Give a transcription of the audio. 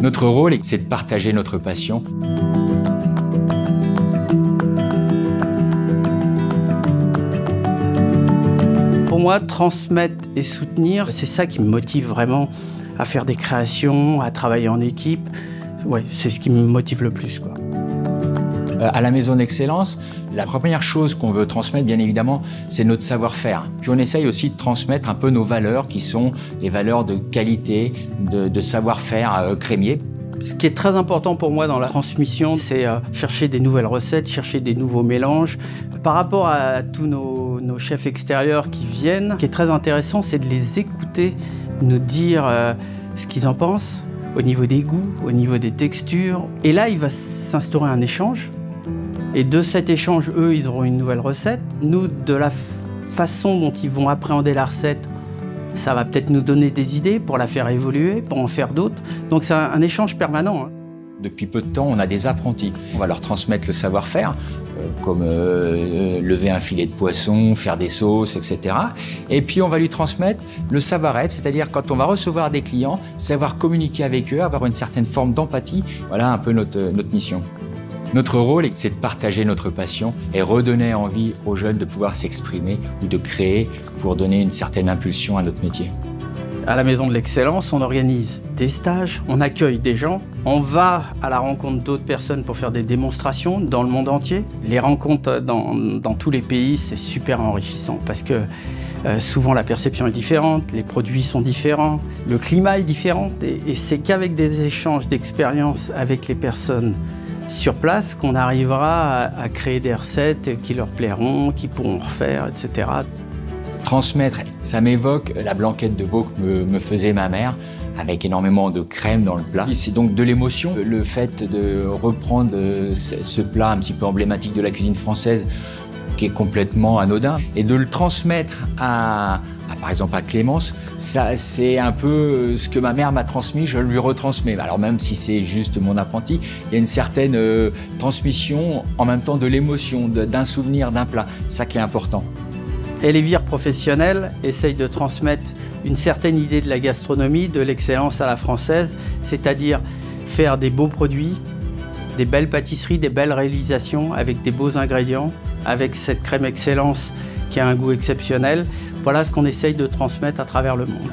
Notre rôle, c'est de partager notre passion. Pour moi, transmettre et soutenir, c'est ça qui me motive vraiment à faire des créations, à travailler en équipe. Ouais, c'est ce qui me motive le plus, quoi. À la Maison d'Excellence, la première chose qu'on veut transmettre, bien évidemment, c'est notre savoir-faire. Puis on essaye aussi de transmettre un peu nos valeurs, qui sont des valeurs de qualité, de savoir-faire crémier. Ce qui est très important pour moi dans la transmission, c'est chercher des nouvelles recettes, chercher des nouveaux mélanges. Par rapport à tous nos chefs extérieurs qui viennent, ce qui est très intéressant, c'est de les écouter, nous dire ce qu'ils en pensent, au niveau des goûts, au niveau des textures. Et là, il va s'instaurer un échange. Et de cet échange, eux, ils auront une nouvelle recette. Nous, de la façon dont ils vont appréhender la recette, ça va peut-être nous donner des idées pour la faire évoluer, pour en faire d'autres. Donc c'est un échange permanent. Depuis peu de temps, on a des apprentis. On va leur transmettre le savoir-faire, comme lever un filet de poisson, faire des sauces, etc. Et puis on va lui transmettre le savoir-être, c'est-à-dire quand on va recevoir des clients, savoir communiquer avec eux, avoir une certaine forme d'empathie. Voilà un peu notre mission. Notre rôle, c'est de partager notre passion et redonner envie aux jeunes de pouvoir s'exprimer ou de créer pour donner une certaine impulsion à notre métier. À la Maison de l'Excellence, on organise des stages, on accueille des gens, on va à la rencontre d'autres personnes pour faire des démonstrations dans le monde entier. Les rencontres dans tous les pays, c'est super enrichissant parce que souvent la perception est différente, les produits sont différents, le climat est différent et c'est qu'avec des échanges d'expériences avec les personnes sur place qu'on arrivera à créer des recettes qui leur plairont, qui pourront refaire, etc. Transmettre, ça m'évoque la blanquette de veau que me faisait ma mère, avec énormément de crème dans le plat. C'est donc de l'émotion. Le fait de reprendre ce plat un petit peu emblématique de la cuisine française, qui est complètement anodin, et de le transmettre par exemple à Clémence, ça c'est un peu ce que ma mère m'a transmis, je lui retransmets. Alors même si c'est juste mon apprenti, il y a une certaine transmission en même temps de l'émotion, d'un souvenir, d'un plat, ça qui est important. Elvire professionnelle essaye de transmettre une certaine idée de la gastronomie, de l'excellence à la française, c'est-à-dire faire des beaux produits, des belles pâtisseries, des belles réalisations avec des beaux ingrédients, avec cette crème excellence qui a un goût exceptionnel. Voilà ce qu'on essaye de transmettre à travers le monde.